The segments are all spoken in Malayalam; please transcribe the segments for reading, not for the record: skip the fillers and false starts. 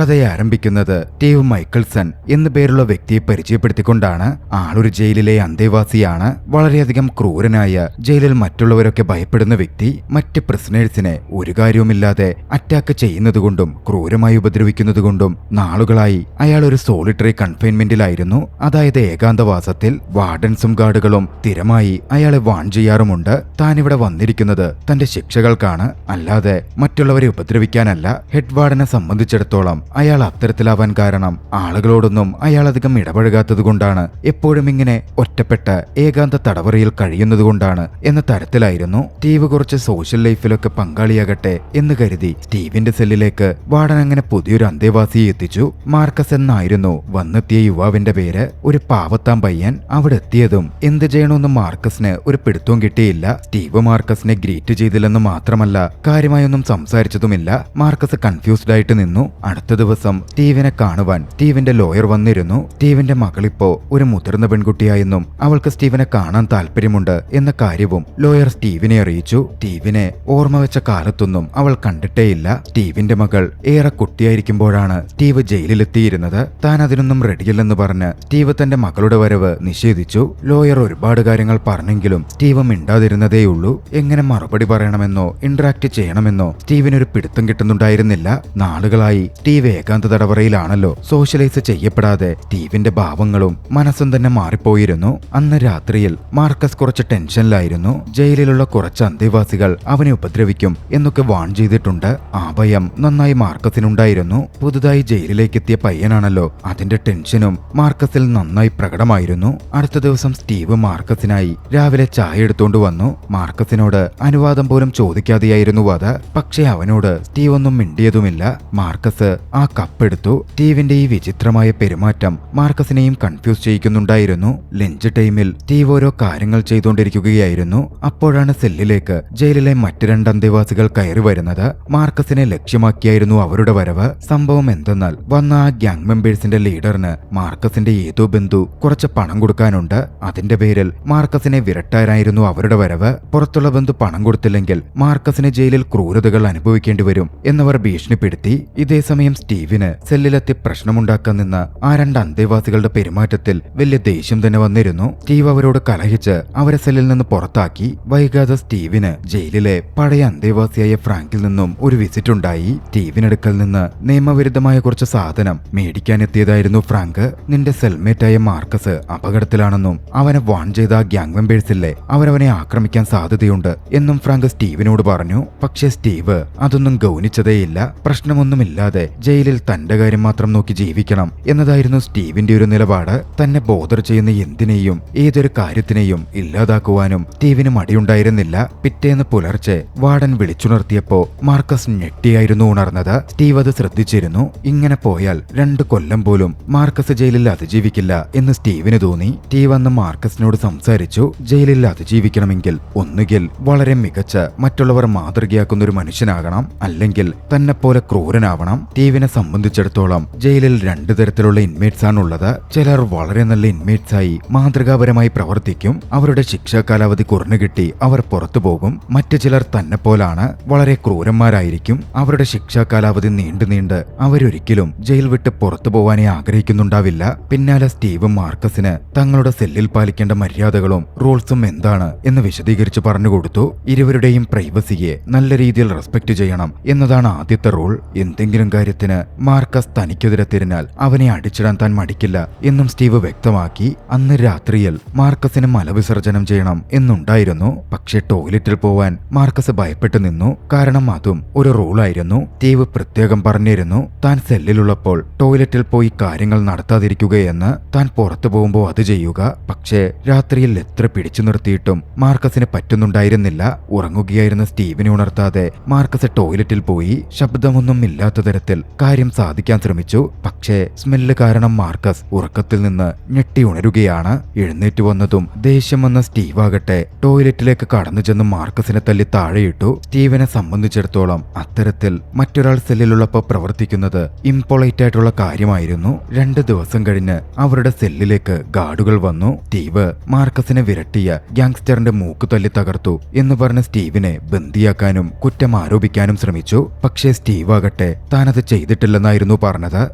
കഥയെ ആരംഭിക്കുന്നത് സ്റ്റീവ് മൈക്കിൾസൺ എന്നു പേരുള്ള വ്യക്തിയെ പരിചയപ്പെടുത്തിക്കൊണ്ടാണ്. ആളൊരു ജയിലിലെ അന്തേവാസിയാണ്. വളരെയധികം ക്രൂരനായ, ജയിലിൽ മറ്റുള്ളവരൊക്കെ ഭയപ്പെടുന്ന വ്യക്തി. മറ്റ് പ്രിസണേഴ്സിനെ ഒരു കാര്യവുമില്ലാതെ അറ്റാക്ക് ചെയ്യുന്നതുകൊണ്ടും ക്രൂരമായി ഉപദ്രവിക്കുന്നതുകൊണ്ടും നാളുകളായി അയാൾ ഒരു സോളിറ്ററി കൺഫൈൻമെന്റിലായിരുന്നു. അതായത് ഏകാന്തവാസത്തിൽ. വാർഡൻസും ഗാർഡുകളും സ്ഥിരമായി അയാളെ വാൺ ചെയ്യാറുമുണ്ട്. താനിവിടെ വന്നിരിക്കുന്നത് തന്റെ ശിക്ഷകൾക്കാണ്, അല്ലാതെ മറ്റുള്ളവരെ ഉപദ്രവിക്കാനല്ല. ഹെഡ് വാർഡനെ സംബന്ധിച്ചിടത്തോളം അയാൾ അത്തരത്തിലാവാൻ കാരണം ആളുകളോടൊന്നും അയാൾ അധികം ഇടപഴകാത്തതുകൊണ്ടാണ്, എപ്പോഴും ഇങ്ങനെ ഒറ്റപ്പെട്ട ഏകാന്ത തടവറയിൽ കഴിയുന്നതുകൊണ്ടാണ് എന്ന തരത്തിലായിരുന്നു. സ്റ്റീവ് കുറച്ച് സോഷ്യൽ ലൈഫിലൊക്കെ പങ്കാളിയാകട്ടെ എന്ന് കരുതി സ്റ്റീവിന്റെ സെല്ലിലേക്ക് വാർഡൻ അങ്ങനെ പുതിയൊരു അന്തേവാസിയെ എത്തിച്ചു. മാർക്കസ് എന്നായിരുന്നു വന്നെത്തിയ യുവാവിന്റെ പേര്. ഒരു പാവത്താം പയ്യൻ. അവിടെ എത്തിയതും എന്ത് ചെയ്യണമെന്ന് മാർക്കസിന് ഒരു പിടുത്തവും കിട്ടിയില്ല. സ്റ്റീവ് മാർക്കസിനെ ഗ്രീറ്റ് ചെയ്തില്ലെന്ന് മാത്രമല്ല, കാര്യമായൊന്നും സംസാരിച്ചതുമില്ല. മാർക്കസ് കൺഫ്യൂസ്ഡ് ആയിട്ട് നിന്നു. അടുത്ത ദിവസം സ്റ്റീവിനെ കാണുവാൻ സ്റ്റീവിന്റെ ലോയർ വന്നിരുന്നു. സ്റ്റീവിന്റെ മകളിപ്പോ ഒരു മുതിർന്ന പെൺകുട്ടിയായെന്നും അവൾക്ക് സ്റ്റീവിനെ കാണാൻ താല്പര്യമുണ്ട് എന്ന കാര്യവും ലോയർ സ്റ്റീവിനെ അറിയിച്ചു. സ്റ്റീവിനെ ഓർമ്മ വെച്ച കാലത്തൊന്നും അവൾ കണ്ടിട്ടേയില്ല. സ്റ്റീവിന്റെ മകൾ ഏറെ കുട്ടിയായിരിക്കുമ്പോഴാണ് സ്റ്റീവ് ജയിലിലെത്തിയിരുന്നത്. താൻ അതിനൊന്നും റെഡിയല്ലെന്ന് പറഞ്ഞ് സ്റ്റീവ് തന്റെ മകളുടെ വരവ് നിഷേധിച്ചു. ലോയർ ഒരുപാട് കാര്യങ്ങൾ പറഞ്ഞെങ്കിലും സ്റ്റീവ് മിണ്ടാതിരുന്നതേയുള്ളൂ. എങ്ങനെ മറുപടി പറയണമെന്നോ ഇന്ററാക്ട് ചെയ്യണമെന്നോ സ്റ്റീവിനൊരു പിടുത്തം കിട്ടുന്നുണ്ടായിരുന്നില്ല. നാളുകളായി സ്റ്റീവ് ഏകാന്ത തടവറയിലാണല്ലോ. സോഷ്യലൈസ് ചെയ്യപ്പെടാതെ സ്റ്റീവിന്റെ ഭാവങ്ങളും മനസ്സും തന്നെ മാറിപ്പോയിരുന്നു. അന്ന് രാത്രിയിൽ മാർക്കസ് കുറച്ച് ടെൻഷനിലായിരുന്നു. ജയിലിലുള്ള കുറച്ച് അന്തേവാസികൾ അവനെ ഉപദ്രവിക്കും എന്നൊക്കെ വാൺ ചെയ്തിട്ടുണ്ട്. ആ ഭയം നന്നായി മാർക്കസിനുണ്ടായിരുന്നു. പുതുതായി ജയിലിലേക്ക് എത്തിയ പയ്യനാണല്ലോ. അതിന്റെ ടെൻഷനും മാർക്കസിൽ നന്നായി പ്രകടമായിരുന്നു. അടുത്ത ദിവസം സ്റ്റീവ് മാർക്കസിനായി രാവിലെ ചായ എടുത്തോണ്ട് വന്നു. മാർക്കസിനോട് അനുവാദം പോലും ചോദിക്കാതെയായിരുന്നു അത്. പക്ഷെ അവനോട് സ്റ്റീവ് ഒന്നും മിണ്ടിയതുമില്ല. മാർക്കസ് ആ കപ്പെടുത്തു. സ്റ്റീവിന്റെ ഈ വിചിത്രമായ പെരുമാറ്റം മാർക്കസിനെയും കൺഫ്യൂസ് ചെയ്യിക്കുന്നുണ്ടായിരുന്നു. ലഞ്ച് ടൈമിൽ സ്റ്റീവ് ഓരോ കാര്യങ്ങൾ ചെയ്തുകൊണ്ടിരിക്കുകയായിരുന്നു. അപ്പോഴാണ് സെല്ലിലേക്ക് ജയിലിലെ മറ്റ് രണ്ട് അന്തേവാസികൾ കയറി വരുന്നത്. മാർക്കസിനെ ലക്ഷ്യമാക്കിയായിരുന്നു അവരുടെ വരവ്. സംഭവം എന്തെന്നാൽ, വന്ന ആ ഗ്യാങ് മെമ്പേഴ്സിന്റെ ലീഡറിന് മാർക്കസിന്റെ ഏതോ ബന്ധു കുറച്ച് പണം കൊടുക്കാനുണ്ട്. അതിന്റെ പേരിൽ മാർക്കസിനെ വിരട്ടാനായിരുന്നു അവരുടെ വരവ്. പുറത്തുള്ള ബന്ധു പണം കൊടുത്തില്ലെങ്കിൽ മാർക്കസിന് ജയിലിൽ ക്രൂരതകൾ അനുഭവിക്കേണ്ടി വരും എന്നവർ ഭീഷണിപ്പെടുത്തി. ഇതേസമയം സ്റ്റീവിന് സെല്ലിലെത്തി പ്രശ്നമുണ്ടാക്കാൻ നിന്ന ആ രണ്ട് അന്തേവാസികളുടെ പെരുമാറ്റത്തിൽ വലിയ ദേഷ്യം തന്നെ വന്നിരുന്നു. സ്റ്റീവ് അവരോട് കലഹിച്ച് അവരെ സെല്ലിൽ നിന്ന് പുറത്താക്കി. വൈകാതെ സ്റ്റീവിന് ജയിലിലെ പഴയ അന്തേവാസിയായ ഫ്രാങ്കിൽ നിന്നും ഒരു വിസിറ്റ് ഉണ്ടായി. സ്റ്റീവിനടുക്കൽ നിന്ന് നിയമവിരുദ്ധമായ കുറച്ച് സാധനം മേടിക്കാനെത്തിയതായിരുന്നു ഫ്രാങ്ക്. നിന്റെ സെൽമേറ്റായ മാർക്കസ് അപകടത്തിലാണെന്നും അവനെ വാൺ ചെയ്ത ആ ഗ്യാങ് മെമ്പേഴ്സില്ലേ, അവരവനെ ആക്രമിക്കാൻ സാധ്യതയുണ്ട് എന്നും ഫ്രാങ്ക് സ്റ്റീവിനോട് പറഞ്ഞു. പക്ഷേ സ്റ്റീവ് അതൊന്നും ഗൗനിച്ചതേയില്ല. പ്രശ്നമൊന്നുമില്ലാതെ ജയിലിൽ തന്റെ കാര്യം മാത്രം നോക്കി ജീവിക്കണം എന്നതായിരുന്നു സ്റ്റീവിന്റെ ഒരു നിലപാട്. തന്നെ ബോധർ ചെയ്യുന്ന എന്തിനേയും ഏതൊരു കാര്യത്തിനെയും ഇല്ലാതാക്കുവാനും സ്റ്റീവിന് മടിയുണ്ടായിരുന്നില്ല. പിറ്റേന്ന് പുലർച്ചെ വാർഡൻ വിളിച്ചുണർത്തിയപ്പോ മാർക്കസ് ഞെട്ടിയായിരുന്നു ഉണർന്നത്. സ്റ്റീവ് അത് ശ്രദ്ധിച്ചിരുന്നു. ഇങ്ങനെ പോയാൽ 2 കൊല്ലം പോലും മാർക്കസ് ജയിലിൽ അതിജീവിക്കില്ല എന്ന് സ്റ്റീവിന് തോന്നി. സ്റ്റീവ് അന്ന് മാർക്കസിനോട് സംസാരിച്ചു. ജയിലിൽ അതിജീവിക്കണമെങ്കിൽ ഒന്നുകിൽ വളരെ മികച്ച, മറ്റുള്ളവർ മാതൃകയാക്കുന്ന ഒരു മനുഷ്യനാകണം, അല്ലെങ്കിൽ തന്നെ പോലെ ക്രൂരനാവണം. സ്റ്റീവിനെ സംബന്ധിച്ചിടത്തോളം ജയിലിൽ 2 തരത്തിലുള്ള ഇൻമേറ്റ്സ് ആണുള്ളത്. ചിലർ വളരെ നല്ല ഇൻമേറ്റ്സ് ആയി മാതൃകാപരമായി പ്രവർത്തിക്കും. അവരുടെ ശിക്ഷാ കാലാവധി കുറഞ്ഞു കിട്ടി അവർ പുറത്തു പോകും. മറ്റു ചിലർ തന്നെ പോലാണ്, വളരെ ക്രൂരന്മാരായിരിക്കും. അവരുടെ ശിക്ഷാ കാലാവധി നീണ്ട് അവരൊരിക്കലും ജയിൽ വിട്ട് പുറത്തു പോവാനേ ആഗ്രഹിക്കുന്നുണ്ടാവില്ല. പിന്നാലെ സ്റ്റീവ് മാർക്കസിന് തങ്ങളുടെ സെല്ലിൽ പാലിക്കേണ്ട മര്യാദകളും റൂൾസും എന്താണ് എന്ന് വിശദീകരിച്ച് പറഞ്ഞുകൊടുത്തു. ഇരുവരുടെയും പ്രൈവസിയെ നല്ല രീതിയിൽ റെസ്പെക്ട് ചെയ്യണം എന്നതാണ് ആദ്യത്തെ റൂൾ. എന്തെങ്കിലും കാര്യത്തിന് മാർക്കസ് തനിക്കെതിരെ തിരിഞ്ഞാൽ അവനെ അടിച്ചിടാൻ താൻ മടിക്കില്ല എന്നും സ്റ്റീവ് വ്യക്തമാക്കി. അന്ന് രാത്രിയിൽ മാർക്കസിന് മലവിസർജനം ചെയ്യണം എന്നുണ്ടായിരുന്നു. പക്ഷേ ടോയ്ലറ്റിൽ പോവാൻ മാർക്കസ് ഭയപ്പെട്ടു നിന്നു. കാരണം അതും ഒരു റൂളായിരുന്നു. സ്റ്റീവ് പ്രത്യേകം പറഞ്ഞിരുന്നു, താൻ സെല്ലിലുള്ളപ്പോൾ ടോയ്ലറ്റിൽ പോയി കാര്യങ്ങൾ നടത്താതിരിക്കുകയെന്ന്. താൻ പുറത്തു പോകുമ്പോൾ അത് ചെയ്യുക. പക്ഷേ രാത്രിയിൽ എത്ര പിടിച്ചു നിർത്തിയിട്ടും മാർക്കസിന് പറ്റുന്നുണ്ടായിരുന്നില്ല. ഉറങ്ങുകയായിരുന്ന സ്റ്റീവിനെ ഉണർത്താതെ മാർക്കസ് ടോയ്ലറ്റിൽ പോയി ശബ്ദമൊന്നും ഇല്ലാത്ത തരത്തിൽ കാര്യം സാധിക്കാൻ ശ്രമിച്ചു. പക്ഷേ സ്മെല്ല് കാരണം മാർക്കസ് ഉറക്കത്തിൽ നിന്ന് ഞെട്ടി ഉണരുകയാണ്. എഴുന്നേറ്റ് വന്നതും ദേഷ്യം വന്ന സ്റ്റീവ് ആകട്ടെ ടോയ്ലറ്റിലേക്ക് കടന്നു ചെന്ന് മാർക്കസിനെ തല്ലി താഴെയിട്ടു. സ്റ്റീവിനെ സംബന്ധിച്ചിടത്തോളം അത്തരത്തിൽ മറ്റൊരാൾ സെല്ലിലുള്ളപ്പോൾ പ്രവർത്തിക്കുന്നത് ഇംപൊളൈറ്റ് ആയിട്ടുള്ള കാര്യമായിരുന്നു. 2 ദിവസം കഴിഞ്ഞ് അവരുടെ സെല്ലിലേക്ക് ഗാർഡുകൾ വന്നു. സ്റ്റീവ് മാർക്കസിനെ വിരട്ടിയ ഗ്യാങ്സ്റ്ററിന്റെ മൂക്ക് തല്ലി തകർത്തു എന്ന് പറഞ്ഞ് സ്റ്റീവിനെ ബന്ദിയാക്കാനും കുറ്റം ആരോപിക്കാനും ശ്രമിച്ചു. പക്ഷേ സ്റ്റീവ് ആകട്ടെ താനത് ചെയ്തിട്ടില്ല ചെയ്തിട്ടില്ലെന്നായിരുന്നു പറഞ്ഞത്.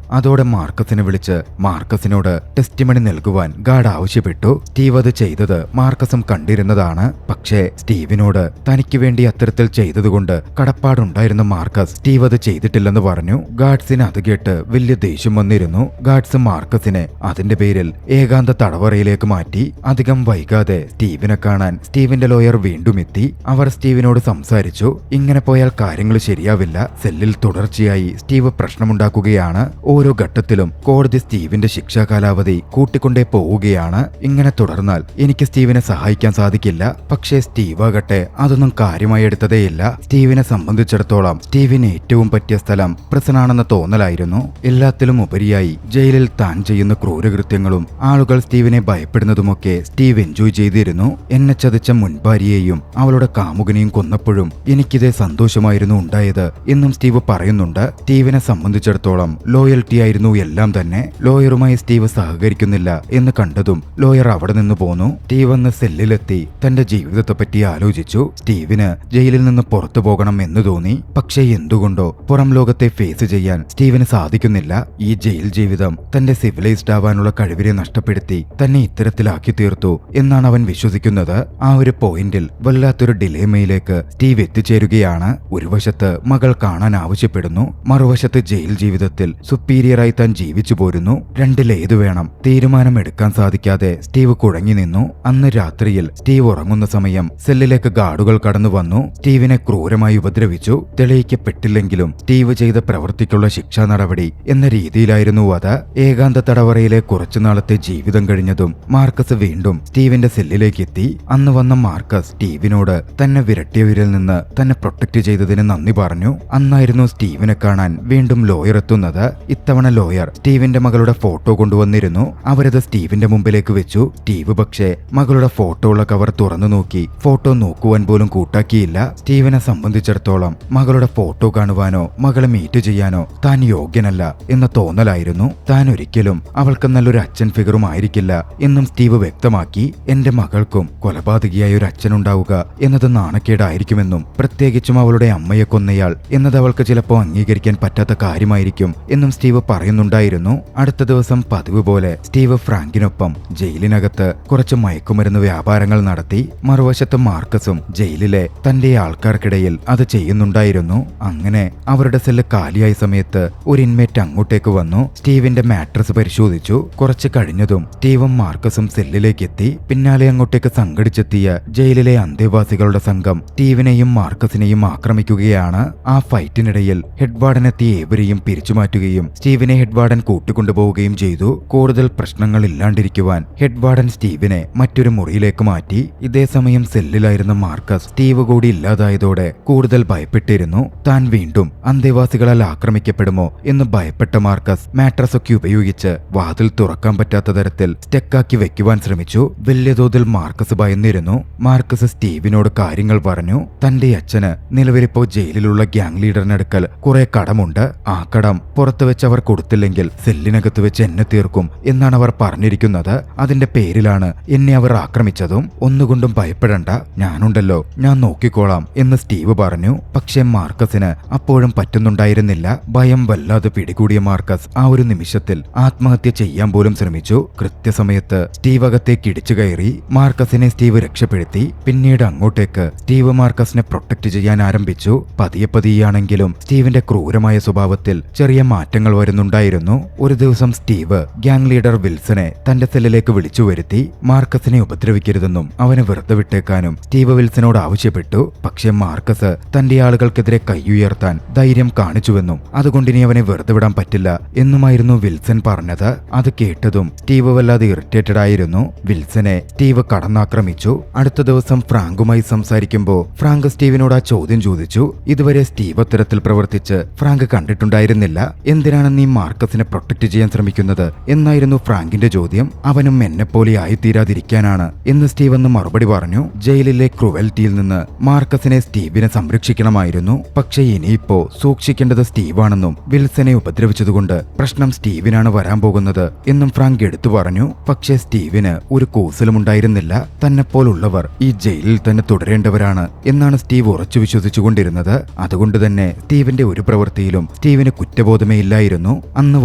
അതോടെ മാർക്കസിനെ വിളിച്ച് മാർക്കസിനോട് ടെസ്റ്റിമണി നൽകുവാൻ ഗാർഡ് ആവശ്യപ്പെട്ടു. സ്റ്റീവ് അത് ചെയ്തത് മാർക്കസും കണ്ടിരുന്നതാണ്. പക്ഷേ സ്റ്റീവിനോട് തനിക്ക് വേണ്ടി അത്തരത്തിൽ ചെയ്തതുകൊണ്ട് കടപ്പാടുണ്ടായിരുന്ന മാർക്കസ് സ്റ്റീവ് അത് ചെയ്തിട്ടില്ലെന്ന് പറഞ്ഞു. ഗാർഡ്സിന് അത് കേട്ട് വലിയ ദേഷ്യം വന്നിരുന്നു. ഗാർഡ്സ് മാർക്കസിനെ അതിന്റെ പേരിൽ ഏകാന്ത തടവറയിലേക്ക് മാറ്റി. അധികം വൈകാതെ സ്റ്റീവിനെ കാണാൻ സ്റ്റീവിന്റെ ലോയർ വീണ്ടും എത്തി. അവർ സ്റ്റീവിനോട് സംസാരിച്ചു. ഇങ്ങനെ പോയാൽ കാര്യങ്ങൾ ശരിയാവില്ല. സെല്ലിൽ തുടർച്ചയായി സ്റ്റീവ് പ്രശ്നമുണ്ടാക്കുകയാണ്. ഓരോ ഘട്ടത്തിലും കോടതി സ്റ്റീവിന്റെ ശിക്ഷാ കാലാവധി കൂട്ടിക്കൊണ്ടേ പോവുകയാണ്. ഇങ്ങനെ തുടർന്നാൽ എനിക്ക് സ്റ്റീവിനെ സഹായിക്കാൻ സാധിക്കില്ല. പക്ഷേ സ്റ്റീവ് ആകട്ടെ അതൊന്നും കാര്യമായി എടുത്തതേയില്ല. സ്റ്റീവിനെ സംബന്ധിച്ചിടത്തോളം സ്റ്റീവിന് ഏറ്റവും പറ്റിയ സ്ഥലം പ്രസനാണെന്ന തോന്നലായിരുന്നു. എല്ലാത്തിലും ഉപരിയായി ജയിലിൽ താൻ ചെയ്യുന്ന ക്രൂരകൃത്യങ്ങളും ആളുകൾ സ്റ്റീവിനെ ഭയപ്പെടുന്നതുമൊക്കെ സ്റ്റീവ് എൻജോയ് ചെയ്തിരുന്നു. എന്നെ ചതിച്ച മുൻഭാര്യയെയും അവളുടെ കാമുകനെയും കൊന്നപ്പോഴും എനിക്കിതേ സന്തോഷമായിരുന്നു ഉണ്ടായത് എന്നും സ്റ്റീവ് പറയുന്നുണ്ട്. സ്റ്റീവിനെ സംബന്ധിച്ചിടത്തോളം ലോയൽറ്റി ആയിരുന്നു എല്ലാം തന്നെ. ലോയറുമായി സ്റ്റീവ് സഹകരിക്കുന്നില്ല എന്ന് കണ്ടതും ലോയർ അവിടെ നിന്ന് പോന്നു. സ്റ്റീവ് അന്ന് സെല്ലിലെത്തി തന്റെ ജീവിതത്തെപ്പറ്റി ആലോചിച്ചു. സ്റ്റീവിന് ജയിലിൽ നിന്ന് പുറത്തു പോകണം എന്ന് തോന്നി. പക്ഷേ എന്തുകൊണ്ടോ പുറം ലോകത്തെ ഫേസ് ചെയ്യാൻ സ്റ്റീവിന് സാധിക്കുന്നില്ല. ഈ ജയിൽ ജീവിതം തന്റെ സിവിലൈസ്ഡ് ആവാനുള്ള കഴിവിനെ നഷ്ടപ്പെടുത്തി തന്നെ ഇത്തരത്തിലാക്കി തീർത്തു എന്നാണ് അവൻ വിശ്വസിക്കുന്നത്. ആ ഒരു പോയിന്റിൽ വല്ലാത്തൊരു ഡിലേമയിലേക്ക് സ്റ്റീവ് എത്തിച്ചേരുകയാണ്. ഒരു വശത്ത് മകൾ കാണാൻ ആവശ്യപ്പെടുന്നു, മറുവശത്ത് ജയിൽ ജീവിതത്തിൽ സുപ്പീരിയറായി താൻ ജീവിച്ചു പോരുന്നു. രണ്ടിലേതു വേണം തീരുമാനമെടുക്കാൻ സാധിക്കാതെ സ്റ്റീവ് കുഴങ്ങി നിന്നു. അന്ന് രാത്രിയിൽ സ്റ്റീവ് ഉറങ്ങുന്ന സമയം സെല്ലിലേക്ക് ഗാർഡുകൾ കടന്നു വന്നു. സ്റ്റീവിനെ ക്രൂരമായി ഉപദ്രവിച്ചു. തെളിയിക്കപ്പെട്ടില്ലെങ്കിലും സ്റ്റീവ് ചെയ്ത പ്രവൃത്തിക്കുള്ള ശിക്ഷാ നടപടി എന്ന രീതിയിലായിരുന്നു അത്. ഏകാന്ത തടവറയിലെ കുറച്ചുനാളത്തെ ജീവിതം കഴിഞ്ഞതും മാർക്കസ് വീണ്ടും സ്റ്റീവിന്റെ സെല്ലിലേക്ക് എത്തി. അന്ന് വന്ന മാർക്കസ് സ്റ്റീവിനോട് തന്നെ വിരട്ടിയവരിൽ നിന്ന് തന്നെ പ്രൊട്ടക്ട് ചെയ്തതിന് നന്ദി പറഞ്ഞു. അന്നായിരുന്നു സ്റ്റീവിനെ കാണാൻ വീണ്ടും ലോയർ എത്തുന്നത്. ഇത്തവണ ലോയർ സ്റ്റീവിന്റെ മകളുടെ ഫോട്ടോ കൊണ്ടുവന്നിരുന്നു. അവരത് സ്റ്റീവിന്റെ മുമ്പിലേക്ക് വെച്ചു. സ്റ്റീവ് പക്ഷേ മകളുടെ ഫോട്ടോ ഉള്ള കവർ തുറന്നു നോക്കി ഫോട്ടോ നോക്കുവാൻ പോലും കൂട്ടാക്കിയില്ല. സ്റ്റീവിനെ സംബന്ധിച്ചിടത്തോളം മകളുടെ ഫോട്ടോ കാണുവാനോ മകളെ മീറ്റ് ചെയ്യാനോ താൻ യോഗ്യനല്ല എന്ന തോന്നലായിരുന്നു. താൻ ഒരിക്കലും അവൾക്ക് നല്ലൊരു അച്ഛൻ ഫിഗറും ആയിരിക്കില്ല എന്നും സ്റ്റീവ് വ്യക്തമാക്കി. എന്റെ മകൾക്കും കൊലപാതകിയായ ഒരു അച്ഛനുണ്ടാവുക എന്നത് നാണക്കേടായിരിക്കുമെന്നും പ്രത്യേകിച്ചും അവളുടെ അമ്മയെ കൊന്നയാൾ എന്നത് അവൾക്ക് ചിലപ്പോൾ അംഗീകരിക്കാൻ പറ്റാത്ത കാര്യമായിരിക്കും എന്നും സ്റ്റീവ് പറയുന്നുണ്ടായിരുന്നു. അടുത്ത ദിവസം പതിവ് പോലെ സ്റ്റീവ് ഫ്രാങ്കിനൊപ്പം ജയിലിനകത്ത് കുറച്ച് മയക്കുമരുന്ന് വ്യാപാരങ്ങൾ നടത്തി. മറുവശത്ത് മാർക്കസും ജയിലിലെ തന്റെ ആൾക്കാർക്കിടയിൽ അത് ചെയ്യുന്നുണ്ടായിരുന്നു. അങ്ങനെ അവരുടെ സെല്ല് കാലിയായ സമയത്ത് ഒരു ഇൻമേറ്റ് അങ്ങോട്ടേക്ക് വന്നു. സ്റ്റീവിന്റെ മാട്രസ് പരിശോധിച്ചു. കുറച്ച് കഴിഞ്ഞതും സ്റ്റീവും മാർക്കസും സെല്ലിലേക്ക് എത്തി. പിന്നാലെ അങ്ങോട്ടേക്ക് സംഘടിച്ചെത്തിയ ജയിലിലെ അന്തേവാസികളുടെ സംഘം സ്റ്റീവിനെയും മാർക്കസിനെയും ആക്രമിക്കുകയാണ്. ആ ഫൈറ്റിനിടയിൽ ഹെഡ്വാർഡനെത്തി ഏവരെയും പിരിച്ചുമാറ്റുകയും സ്റ്റീവിനെ ഹെഡ്വാർഡൻ കൂട്ടിക്കൊണ്ടുപോവുകയും ചെയ്തു. കൂടുതൽ പ്രശ്നങ്ങൾ ഇല്ലാണ്ടിരിക്കുവാൻ ഹെഡ്വാർഡൻ സ്റ്റീവിനെ മറ്റൊരു മുറിയിലേക്ക് മാറ്റി. ഇതേസമയം സെല്ലിലായിരുന്ന മാർക്കസ് സ്റ്റീവ് കൂടി ഇല്ലാതായതോടെ കൂടുതൽ ഭയപ്പെട്ടിരുന്നു. താൻ വീണ്ടും അന്തേവാസികളാൽ ആക്രമിക്കപ്പെടുമോ എന്ന് ഭയപ്പെട്ട മാർക്കസ് മാട്രസ് ഒക്കെ ഉപയോഗിച്ച് വാതിൽ തുറക്കാൻ പറ്റാത്ത തരത്തിൽ സ്റ്റെക്കാക്കി വെക്കുവാൻ ശ്രമിച്ചു. വലിയ തോതിൽ മാർക്കസ് ഭയന്നിരുന്നു. മാർക്കസ് സ്റ്റീവിനോട് കാര്യങ്ങൾ പറഞ്ഞു. തന്റെ അച്ഛന് നിലവിലിപ്പോ ജയിലിലുള്ള ഗ്യാങ് ലീഡറിനടുക്കൽ കുറെ കടമുണ്ട്. ആ കടം പുറത്തു വെച്ച് അവർ കൊടുത്തില്ലെങ്കിൽ സെല്ലിനകത്ത് വെച്ച് എന്നെ തീർക്കും എന്നാണ് അവർ പറഞ്ഞിരിക്കുന്നത്. അതിന്റെ പേരിലാണ് എന്നെ അവർ ആക്രമിച്ചതും. ഒന്നുകൊണ്ടും ഭയപ്പെടണ്ട, ഞാനുണ്ടല്ലോ, ഞാൻ നോക്കിക്കോളാം എന്ന് സ്റ്റീവ് പറഞ്ഞു. പക്ഷേ മാർക്കസിന് അപ്പോഴും പറ്റുന്നുണ്ടായിരുന്നില്ല. ഭയം വല്ലാതെ പിടികൂടിയ മാർക്കസ് ആ ഒരു നിമിഷത്തിൽ ആത്മഹത്യ ചെയ്യാൻ പോലും ശ്രമിച്ചു. കൃത്യസമയത്ത് സ്റ്റീവ് അകത്തേക്ക് ഇടിച്ചു കയറി. മാർക്കസിനെ സ്റ്റീവ് രക്ഷപ്പെടുത്തി. പിന്നീട് അങ്ങോട്ടേക്ക് സ്റ്റീവ് മാർക്കസിനെ പ്രൊട്ടക്ട് ചെയ്യാൻ ആരംഭിച്ചു. പതിയെ പതിയാണെങ്കിലും സ്റ്റീവിന്റെ ക്രൂരമായ സ്വഭാവത്തിൽ ചെറിയ മാറ്റങ്ങൾ വരുന്നുണ്ടായിരുന്നു. ഒരു ദിവസം സ്റ്റീവ് ഗ്യാങ് ലീഡർ വിൽസനെ തന്റെ സെല്ലിലേക്ക് വിളിച്ചു വരുത്തി. മാർക്കസിനെ ഉപദ്രവിക്കരുതെന്നും അവനെ വെറുതെ വിട്ടേക്കാനും സ്റ്റീവ് വിൽസനോട് ആവശ്യപ്പെട്ടു. പക്ഷേ മാർക്കസ് തന്റെ ആളുകൾക്കെതിരെ കൈയുയർത്താൻ ധൈര്യം കാണിച്ചുവെന്നും അതുകൊണ്ടിനി അവനെ വെറുതെ വിടാൻ പറ്റില്ല എന്നുമായിരുന്നു വിൽസൺ പറഞ്ഞത്. അത് കേട്ടതും സ്റ്റീവ് വല്ലാതെ ഇറിറ്റേറ്റഡ് ആയിരുന്നു. വിൽസനെ സ്റ്റീവ് കടന്നാക്രമിച്ചു. അടുത്ത ദിവസം ഫ്രാങ്കുമായി സംസാരിക്കുമ്പോൾ ഫ്രാങ്ക് സ്റ്റീവിനോട് ആ ചോദ്യം ചോദിച്ചു. ഇതുവരെ സ്റ്റീവ് അത്തരത്തിൽ പ്രവർത്തിച്ച് ഫ്രാങ്ക് കണ്ടിട്ടുണ്ടായിരുന്നില്ല. എന്തിനാണ് നീ മാർക്കസിനെ പ്രൊട്ടക്ട് ചെയ്യാൻ ശ്രമിക്കുന്നത് എന്നായിരുന്നു ഫ്രാങ്കിന്റെ ചോദ്യം. അവനും എന്നെപ്പോലെ ആയിത്തീരാതിരിക്കാനാണ് എന്ന് സ്റ്റീവ് എന്ന് മറുപടി പറഞ്ഞു. ജയിലിലെ ക്രൂവൽറ്റിയിൽ നിന്ന് മാർക്കസിനെ സ്റ്റീവിനെ സംരക്ഷിക്കണമായിരുന്നു. പക്ഷേ ഇനിയിപ്പോ സൂക്ഷിക്കേണ്ടത് സ്റ്റീവാണെന്നും വിൽസനെ ഉപദ്രവിച്ചതുകൊണ്ട് പ്രശ്നം സ്റ്റീവിനാണ് വരാൻ പോകുന്നത് എന്നും ഫ്രാങ്ക് എടുത്തു പറഞ്ഞു. പക്ഷേ സ്റ്റീവിന് ഒരു കൂസലുമുണ്ടായിരുന്നില്ല. തന്നെപ്പോലുള്ളവർ ഈ ജയിലിൽ തന്നെ തുടരേണ്ടവരാണ് എന്നാണ് സ്റ്റീവ് ഉറച്ചു വിശ്വസിച്ചുകൊണ്ടിരുന്നത്. അതുകൊണ്ട് തന്നെ സ്റ്റീവിന്റെ ഒരു പ്രവൃത്തിയിലും സ്റ്റീവിന് കുറ്റബോധമേ ഇല്ലായിരുന്നു. അന്ന്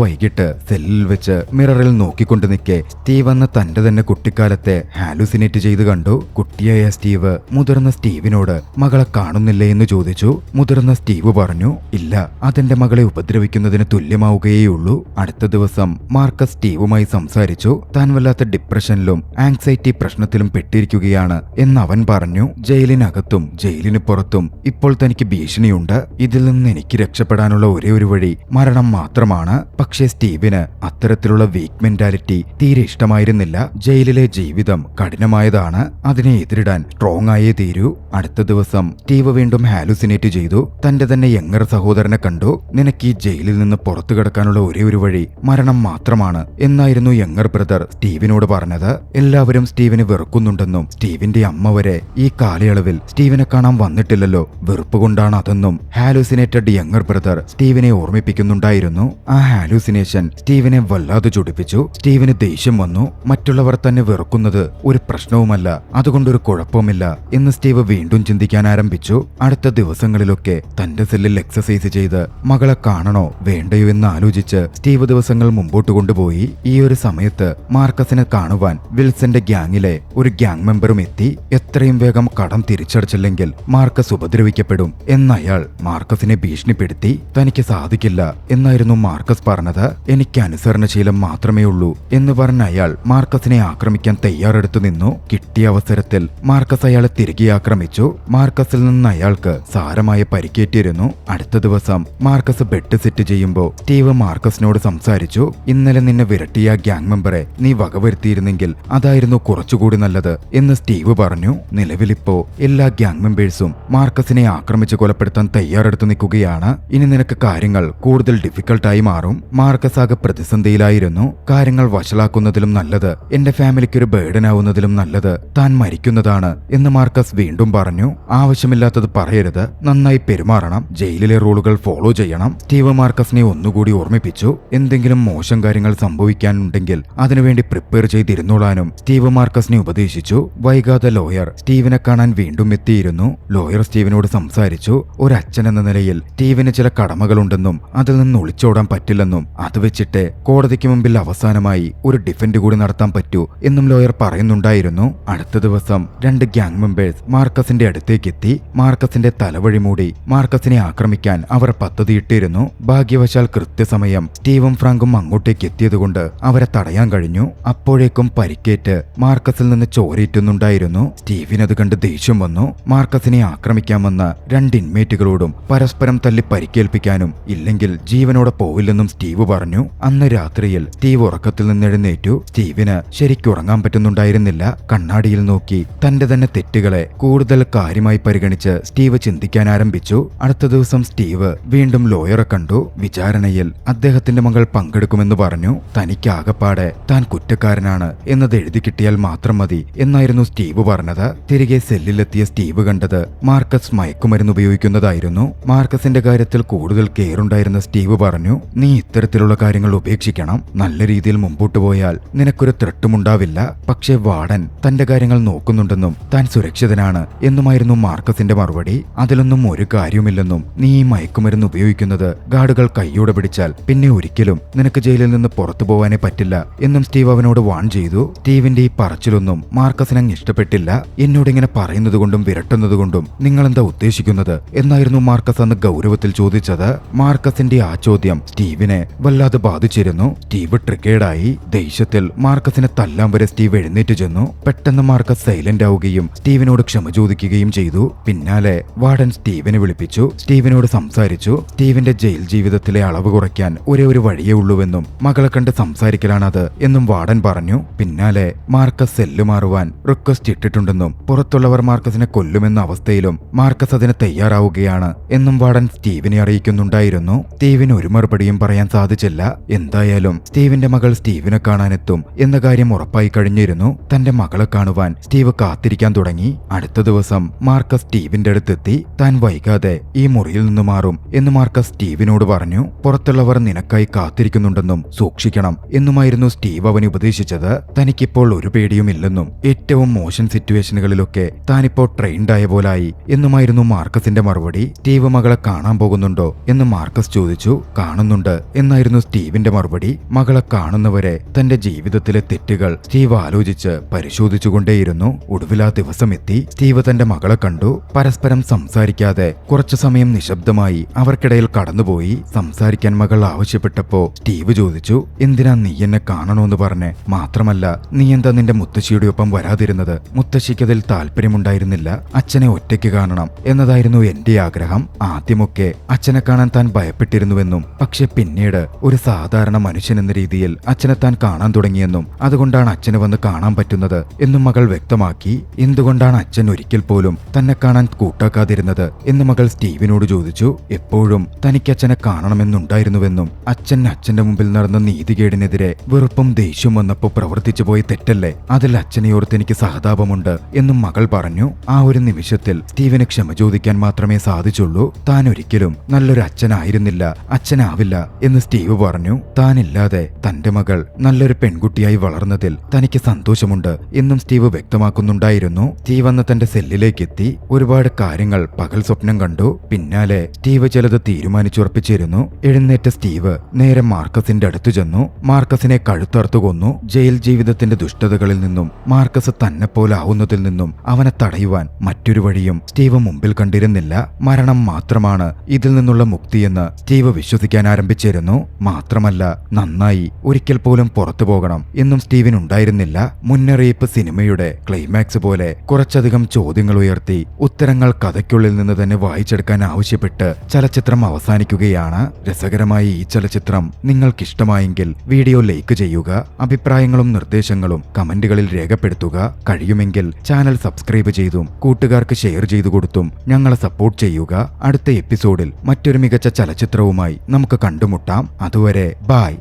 വൈകിട്ട് സെല്ലിൽ വെച്ച് മിററിൽ നോക്കിക്കൊണ്ട് നിൽക്കെ സ്റ്റീവ് അന്ന് തന്റെ തന്നെ കുട്ടിക്കാലത്തെ ഹാലുസിനേറ്റ് ചെയ്ത് കണ്ടു. കുട്ടിയായ സ്റ്റീവ് മുതിർന്ന സ്റ്റീവിനോട് മകളെ കാണുന്നില്ലേ എന്ന് ചോദിച്ചു. മുതിർന്ന സ്റ്റീവ് പറഞ്ഞു, ഇല്ല, അതെന്റെ മകളെ ഉപദ്രവിക്കുന്നതിന് തുല്യമാവുകയേയുള്ളൂ. അടുത്ത ദിവസം മാർക്കസ് സ്റ്റീവുമായി സംസാരിച്ചു. താൻ വല്ലാത്ത ഡിപ്രഷനിലും ആങ്സൈറ്റി പ്രശ്നത്തിലും പെട്ടിരിക്കുകയാണ് എന്ന് അവൻ പറഞ്ഞു. ജയിലിനകത്തും ജയിലിന് പുറത്തും ഇപ്പോൾ തനിക്ക് ഭീഷണിയുണ്ട്. ഇതിൽ നിന്ന് എനിക്ക് രക്ഷപ്പെടാനുള്ള ഒരേ ഒരു വഴി മരണം മാത്രമാണ്. പക്ഷേ സ്റ്റീവിന് അത്തരത്തിലുള്ള വീക്ക് മെന്റാലിറ്റി തീരെ ഇഷ്ടമായിരുന്നില്ല. ജയിലിലെ ജീവിതം കഠിനമായതാണ്. അതിനെ എതിരിടാൻ സ്ട്രോങ് ആയേ തീരൂ. അടുത്ത ദിവസം സ്റ്റീവ് വീണ്ടും ഹാലുസിനേറ്റ് ചെയ്തു. തന്റെ തന്നെ യങ്ങർ സഹോദരനെ കണ്ടു. നിനക്ക് ഈ ജയിലിൽ നിന്ന് പുറത്തു കിടക്കാനുള്ള ഒരേ ഒരു വഴി മരണം മാത്രമാണ് എന്നായിരുന്നു യങ്ങർ ബ്രദർ സ്റ്റീവിനോട് പറഞ്ഞത്. എല്ലാവരും സ്റ്റീവിനെ വെറുക്കുന്നുണ്ടെന്നും സ്റ്റീവിന്റെ അമ്മ വരെ ഈ കാലയളവിൽ സ്റ്റീവിനെ കാണാൻ വന്നിട്ടില്ലല്ലോ, വെറുപ്പ് കൊണ്ടാണ് അതെന്നും ഹാലുസിനേറ്റഡ് യങ്ങർ ബ്രദർ സ്റ്റീവിനെ ഓർമ്മിപ്പിക്കുന്നുണ്ടായിരുന്നു. ആ ഹാലുസിനേഷൻ സ്റ്റീവിനെ വല്ലാതെ ചൊടിപ്പിച്ചു. സ്റ്റീവിന് ദേഷ്യം വന്നു. മറ്റുള്ളവർ തന്നെ വെറുക്കുന്നത് ഒരു പ്രശ്നവുമല്ല, അതുകൊണ്ടൊരു കുഴപ്പമില്ല എന്ന് സ്റ്റീവ് വീണ്ടും ചിന്തിക്കാൻ ആരംഭിച്ചു. അടുത്ത ദിവസങ്ങളിലൊക്കെ തന്റെ സെല്ലിൽ എക്സസൈസ് ചെയ്ത് മകളെ കാണണോ വേണ്ടയോ എന്ന് ആലോചിച്ച് സ്റ്റീവ് ദിവസങ്ങൾ മുമ്പോട്ട് കൊണ്ടുപോയി. ഈ ഒരു സമയത്ത് മാർക്കസിനെ കാണുവാൻ വിൽസന്റെ ഗ്യാങ്ങിലെ ഒരു ഗ്യാങ് മെമ്പറും എത്തി. എത്രയും വേഗം കടം തിരിച്ചടച്ചില്ലെങ്കിൽ മാർക്കസ് ഉപദ്രവിക്കപ്പെടും എന്നയാൾ മാർക്കസിനെ ഭീഷണിപ്പെടുത്തി. തനിക്ക് സാധിക്കില്ല എന്നായിരുന്നു മാർക്കസ് പറഞ്ഞത്. എനിക്ക് അനുസരണശീലം മാത്രമേ ഉള്ളൂ എന്ന് പറഞ്ഞ അയാൾ മാർക്കസിനെ ആക്രമിക്കാൻ തയ്യാറെടുത്തു നിന്നു. കിട്ടിയ അവസരത്തിൽ മാർക്കസ് അയാളെ തിരികെ ആക്രമിച്ചു. മാർക്കസിൽ നിന്ന് അയാൾക്ക് സാരമായ പരിക്കേറ്റിരുന്നു. അടുത്ത ദിവസം മാർക്കസ് ബെഡ് സെറ്റ് ചെയ്യുമ്പോൾ സ്റ്റീവ് മാർക്കസിനോട് സംസാരിച്ചു. ഇന്നലെ നിന്നെ വിരട്ടിയ ഗ്യാങ് മെമ്പറെ നീ വകവരുത്തിയിരുന്നെങ്കിൽ അതായിരുന്നു കുറച്ചുകൂടി നല്ലത് എന്ന് സ്റ്റീവ് പറഞ്ഞു. നിലവിലിപ്പോ എല്ലാ ഗ്യാങ് മെമ്പേഴ്സും മാർക്കസിനെ ആക്രമിച്ച് കൊലപ്പെടുത്താൻ തയ്യാറെടുത്തു നിൽക്കുകയാണ്. ഇനി നിനക്ക് കാര്യങ്ങൾ കൂടുതൽ ഡിഫിക്കൽട്ടായി മാറും. മാർക്കസ് ആകെ പ്രതിസന്ധിയിലായിരുന്നു. കാര്യങ്ങൾ വഷളാക്കുന്നതിലും നല്ലത് എന്റെ ഫാമിലിക്ക് ഒരു ബേർഡൻ ആവുന്നതിലും നല്ലത് താൻ മരിക്കുന്നതാണ് എന്ന് മാർക്കസ് വീണ്ടും പറഞ്ഞു. ആവശ്യമില്ലാത്തത് പറയരുത്, നന്നായി പെരുമാറണം, ജയിലിലെ റൂളുകൾ ഫോളോ ചെയ്യണം. സ്റ്റീവ് മാർക്കസിനെ ഒന്നുകൂടി ഓർമ്മിപ്പിച്ചു. എന്തെങ്കിലും മോശം കാര്യങ്ങൾ സംഭവിക്കാനുണ്ടെങ്കിൽ അതിനുവേണ്ടി പ്രിപ്പയർ ചെയ്തിരുന്നോളാനും സ്റ്റീവ് മാർക്കസിനെ ഉപദേശിച്ചു. വൈകാതെ ലോയർ സ്റ്റീവിനെ കാണാൻ വീണ്ടും എത്തിയിരുന്നു. ലോയർ സ്റ്റീവിനോട് സംസാരിച്ചു. ഒരച്ഛൻ എന്ന നിലയിൽ സ്റ്റീവിന് ചില കടമകളുണ്ടെന്നും അതിൽ നിന്ന് ഒളിച്ചോടാൻ പറ്റില്ലെന്നും അത് വെച്ചിട്ട് കോടതിക്ക് മുമ്പിൽ അവസാനമായി ഒരു ഡിഫൻഡ് കൂടി നടത്താൻ പറ്റൂ എന്നും ലോയർ പറയുന്നുണ്ടായിരുന്നു. അടുത്ത ദിവസം രണ്ട് ഗ്യാങ് മെമ്പേഴ്സ് മാർക്കസിന്റെ അടുത്തേക്ക് എത്തി. മാർക്കസിന്റെ തലവഴി മൂടി മാർക്കസിനെ ആക്രമിക്കാൻ അവർ പദ്ധതിയിട്ടിരുന്നു. ഭാഗ്യവശാൽ കൃത്യസമയം സ്റ്റീവും ഫ്രാങ്കും അങ്ങോട്ടേക്ക് എത്തിയതുകൊണ്ട് അവരെ തടയാൻ കഴിഞ്ഞു. അപ്പോഴേക്കും പരിക്കേറ്റ് മാർക്കസിൽ നിന്ന് ചോരയിട്ടുന്നുണ്ടായിരുന്നു. സ്റ്റീവിനത് കണ്ട് ദേഷ്യം വന്നു. മാർക്കസിനെ ആക്രമിക്കാൻ വന്ന രണ്ട് ഇൻമേറ്റുകളോടും പരസ്പരം തല്ലി പരിക്കേൽപ്പിക്കാനും ഇല്ലെങ്കിൽ ജീവനോടെ പോവില്ലെന്നും സ്റ്റീവ് പറഞ്ഞു. അന്ന് രാത്രിയിൽ സ്റ്റീവ് ഉറക്കത്തിൽ നിന്ന് എഴുന്നേറ്റു. സ്റ്റീവിന് ശരിക്കും ഉറങ്ങാൻ പറ്റുന്നുണ്ടായിരുന്നില്ല. കണ്ണാടിയിൽ നോക്കി തന്റെ തന്നെ തെറ്റുകളെ കൂടുതൽ കാര്യമായി പരിഗണിച്ച് സ്റ്റീവ് ചിന്തിക്കാൻ ആരംഭിച്ചു. അടുത്ത ദിവസം സ്റ്റീവ് വീണ്ടും ലോയറെ കണ്ടു. വിചാരണയിൽ അദ്ദേഹത്തിന്റെ മകൾ പങ്കെടുക്കുമെന്ന് പറഞ്ഞു. തനിക്ക് ആകപ്പാടെ താൻ കുറ്റക്കാരനാണ് എന്നത് എഴുതി കിട്ടിയാൽ മാത്രം മതി എന്നായിരുന്നു സ്റ്റീവ് പറഞ്ഞത്. തിരികെ സെല്ലിലെത്തിയ സ്റ്റീവ് കണ്ടത് മാർക്കസ് മയക്കുമരുന്ന് ഉപയോഗിക്കുന്നതായിരുന്നു. മാർക്കസിന്റെ കാര്യത്തിൽ കൂടുതൽ കെയർ ഉണ്ടായിരുന്ന സ്റ്റീവ് പറഞ്ഞു, നീ ഇത്തരത്തിലുള്ള കാര്യങ്ങൾ ഉപേക്ഷിക്കണം. നല്ല രീതിയിൽ മുമ്പോട്ട് പോയാൽ നിനക്കൊരു ത്രട്ടുമുണ്ടാവില്ല. പക്ഷേ വാർഡൻ തന്റെ കാര്യങ്ങൾ നോക്കുന്നുണ്ടെന്നും താൻ സുരക്ഷിതനാണ് എന്നുമായിരുന്നു മാർക്കസിന്റെ മറുപടി. അതിലൊന്നും ഒരു കാര്യവുമില്ലെന്നും നീ ഈ മയക്കുമരുന്ന് ഉപയോഗിക്കുന്നത് ഗാർഡുകൾ കൈയോടെ പിടിച്ചാൽ പിന്നെ ഒരിക്കലും നിനക്ക് ജയിലിൽ നിന്ന് പുറത്തു പോവാനേ പറ്റില്ല എന്നും സ്റ്റീവ് അവനോട് വാൺ ചെയ്തു. സ്റ്റീവിന്റെ ഈ പറച്ചിലൊന്നും മാർക്കസിന് അങ്ങ് ഇഷ്ടപ്പെട്ടില്ല. എന്നോടിങ്ങനെ പറയുന്നത് കൊണ്ടും വിരട്ടുന്നതുകൊണ്ടും നിങ്ങൾ എന്താ ഉദ്ദേശിക്കുന്നത് എന്നായിരുന്നു മാർക്കസ് അന്ന് ഗൗരവത്തിൽ ചോദിച്ചത്. മാർക്കസിന്റെ ആ ചോദ്യം സ്റ്റീവിനെ വല്ലാതെ ബാധിച്ചിരുന്നു. സ്റ്റീവ് ട്രിഗേർഡായി. ദേഷ്യത്തിൽ മാർക്കസിനെ തല്ലാൻ വരെ സ്റ്റീവ് എഴുന്നേറ്റ് ചെന്നു. പെട്ടെന്ന് മാർക്കസ് സൈലന്റ് ആവുകയും സ്റ്റീവിനോട് ക്ഷമ ചോദിക്കുകയും ചെയ്തു. പിന്നാലെ വാർഡൻ സ്റ്റീവിനെ വിളിപ്പിച്ചു. സ്റ്റീവിനോട് സംസാരിച്ചു. സ്റ്റീവിന്റെ ജയിൽ ജീവിതത്തിലെ അളവ് കുറയ്ക്കാൻ ഒരേ ഒരു വഴിയേ ഉള്ളൂവെന്നും മകളെ കണ്ട് സംസാരിക്കലാണത് എന്നും വാർഡൻ പറഞ്ഞു. പിന്നാലെ മാർക്കസ് സെല്ല് മാറുവാൻ റിക്വസ്റ്റ് ഇട്ടിട്ടുണ്ടെന്നും പുറത്തുള്ളവർ മാർക്കസിനെ കൊല്ലുമെന്ന അവസ്ഥയിലും മാർക്കസ് അതിന് തയ്യാറാവുകയാണ് എന്നും വാർഡൻ സ്റ്റീവിനെ അറിയിക്കുന്നുണ്ടായിരുന്നു. സ്റ്റീവിന് ഒരു മറുപടിയും പറയാൻ സാധിച്ചില്ല. എന്തായാലും സ്റ്റീവിന്റെ മകൾ സ്റ്റീവിനെ കാണാനെത്തും എന്ന കാര്യം ഉറപ്പായി കഴിഞ്ഞിരുന്നു. തന്റെ മകളെ കാണുവാൻ സ്റ്റീവ് കാത്തിരിക്കാൻ തുടങ്ങി. അടുത്ത ദിവസം മാർക്കസ് സ്റ്റീവിന്റെ അടുത്തെത്തി. താൻ വൈകാതെ ഈ മുറിയിൽ നിന്ന് മാറും എന്ന് മാർക്കസ് സ്റ്റീവിനോട് പറഞ്ഞു. പുറത്തുള്ളവർ നിനക്കായി കാത്തിരിക്കുന്നുണ്ടെന്നും സൂക്ഷിക്കണം എന്നുമായിരുന്നു സ്റ്റീവ് അവനെ ഉപദേശിച്ചത്. തനിക്കിപ്പോൾ ഒരു പേടിയുമില്ലെന്നും ഏറ്റവും മോശം സിറ്റുവേഷനുകളിലൊക്കെ താനിപ്പോൾ ട്രെയിൻഡ് ആയ പോലായി എന്നുമായിരുന്നു മാർക്കസിന്റെ മറുപടി. സ്റ്റീവ് മകളെ കാണാൻ പോകുന്നുണ്ടോ എന്ന എന്ന് മാർക്കസ് ചോദിച്ചു. കാണുന്നുണ്ട് എന്നായിരുന്നു സ്റ്റീവിന്റെ മറുപടി. മകളെ കാണുന്നവരെ തന്റെ ജീവിതത്തിലെ തെറ്റുകൾ സ്റ്റീവ് ആലോചിച്ച് പരിശോധിച്ചുകൊണ്ടേയിരുന്നു. ഒടുവിൽ ആ ദിവസം എത്തി. സ്റ്റീവ് തന്റെ മകളെ കണ്ടു. പരസ്പരം സംസാരിക്കാതെ കുറച്ചു സമയം നിശബ്ദമായി അവർക്കിടയിൽ കടന്നുപോയി. സംസാരിക്കാൻ മകൾ ആവശ്യപ്പെട്ടപ്പോ സ്റ്റീവ് ചോദിച്ചു, എന്തിനാ നീ എന്നെ കാണണോന്ന് പറഞ്ഞേ? മാത്രമല്ല നീ എന്താ നിന്റെ മുത്തശ്ശിയുടെ ഒപ്പം വരാതിരുന്നത്? മുത്തശ്ശിക്കതിൽ താല്പര്യമുണ്ടായിരുന്നില്ല. അച്ഛനെ ഒറ്റയ്ക്ക് കാണണം എന്നതായിരുന്നു എന്റെ ആഗ്രഹം. ആദ്യമൊക്കെ അച്ഛനെ കാണാൻ താൻ ഭയപ്പെട്ടിരുന്നുവെന്നും പക്ഷെ പിന്നീട് ഒരു സാധാരണ മനുഷ്യൻ എന്ന രീതിയിൽ അച്ഛനെ താൻ കാണാൻ തുടങ്ങിയെന്നും അതുകൊണ്ടാണ് അച്ഛനെ വന്ന് കാണാൻ പറ്റുന്നത് എന്നും മകൾ വ്യക്തമാക്കി. എന്തുകൊണ്ടാണ് അച്ഛൻ ഒരിക്കൽ പോലും തന്നെ കാണാൻ കൂട്ടാക്കാതിരുന്നത് എന്ന് മകൾ സ്റ്റീവിനോട് ചോദിച്ചു. എപ്പോഴും തനിക്ക് അച്ഛനെ കാണണമെന്നുണ്ടായിരുന്നുവെന്നും അച്ഛന്റെ മുമ്പിൽ നടന്ന നീതികേടിനെതിരെ വെറുപ്പും ദേഷ്യവും വന്നപ്പോ പ്രവർത്തിച്ചു പോയി തെറ്റല്ലേ, അതിൽ അച്ഛനെയോർത്ത് എനിക്ക് സഹതാപമുണ്ട് എന്നും മകൾ പറഞ്ഞു. ആ ഒരു നിമിഷത്തിൽ സ്റ്റീവിന് ക്ഷമ ചോദിക്കാൻ മാത്രമേ സാധിച്ചുള്ളൂ. താൻ ഒരിക്കലും നല്ലൊരു അച്ഛനായിരുന്നില്ല, അച്ഛനാവില്ല എന്ന് സ്റ്റീവ് പറഞ്ഞു. താനില്ലാതെ തന്റെ മകൾ നല്ലൊരു പെൺകുട്ടിയായി വളർന്നതിൽ തനിക്ക് സന്തോഷമുണ്ട് എന്നും സ്റ്റീവ് വ്യക്തമാക്കുന്നുണ്ടായിരുന്നു. സ്റ്റീവ് അന്ന് തന്റെ സെല്ലിലേക്ക് എത്തി. ഒരുപാട് കാര്യങ്ങൾ പകൽ സ്വപ്നം കണ്ടു. പിന്നാലെ സ്റ്റീവ് ചിലത് തീരുമാനിച്ചുറപ്പിച്ചിരുന്നു. എഴുന്നേറ്റ സ്റ്റീവ് നേരെ മാർക്കസിന്റെ അടുത്തു ചെന്നു. മാർക്കസിനെ കഴുത്തറുത്തു കൊന്നു. ജയിൽ ജീവിതത്തിന്റെ ദുഷ്ടതകളിൽ നിന്നും മാർക്കസ് തന്നെ പോലെ ആവുന്നതിൽ നിന്നും അവനെ തടയുവാൻ മറ്റൊരു വഴിയും സ്റ്റീവ് മുമ്പിൽ കണ്ടിരുന്നില്ല. മരണം മാത്രമാണ് ഇതിൽ നിന്നുള്ള മുക്തിയെന്ന് സ്റ്റീവ് വിശ്വസിക്കാൻ ആരംഭിച്ചിരുന്നു. മാത്രമല്ല നന്നായി ഒരിക്കൽ പോലും പുറത്തു പോകണം എന്നും സ്റ്റീവിനുണ്ടായിരുന്നില്ല. മുന്നറിയിപ്പ് സിനിമയുടെ ക്ലൈമാക്സ് പോലെ കുറച്ചധികം ചോദ്യങ്ങൾ ഉയർത്തി ഉത്തരങ്ങൾ കഥയ്ക്കുള്ളിൽ നിന്ന് തന്നെ വായിച്ചെടുക്കാൻ ആവശ്യപ്പെട്ട് ചലച്ചിത്രം അവസാനിക്കുകയാണ്. രസകരമായ ഈ ചലച്ചിത്രം നിങ്ങൾക്കിഷ്ടമായെങ്കിൽ വീഡിയോ ലൈക്ക് ചെയ്യുക. അഭിപ്രായങ്ങളും നിർദ്ദേശങ്ങളും കമന്റുകളിൽ രേഖപ്പെടുത്തുക. കഴിയുമെങ്കിൽ ചാനൽ സബ്സ്ക്രൈബ് ചെയ്തും കൂട്ടുകാർക്ക് ഷെയർ ചെയ്തു കൊടുത്തും ഞങ്ങളെ സപ്പോർട്ട് ചെയ്യുക. അടുത്ത എപ്പിസോഡിൽ മറ്റൊരു മികച്ച ചലച്ചിത്രവുമായി നമുക്ക് കണ്ടുമുട്ടാം. അതുവരെ ബൈ.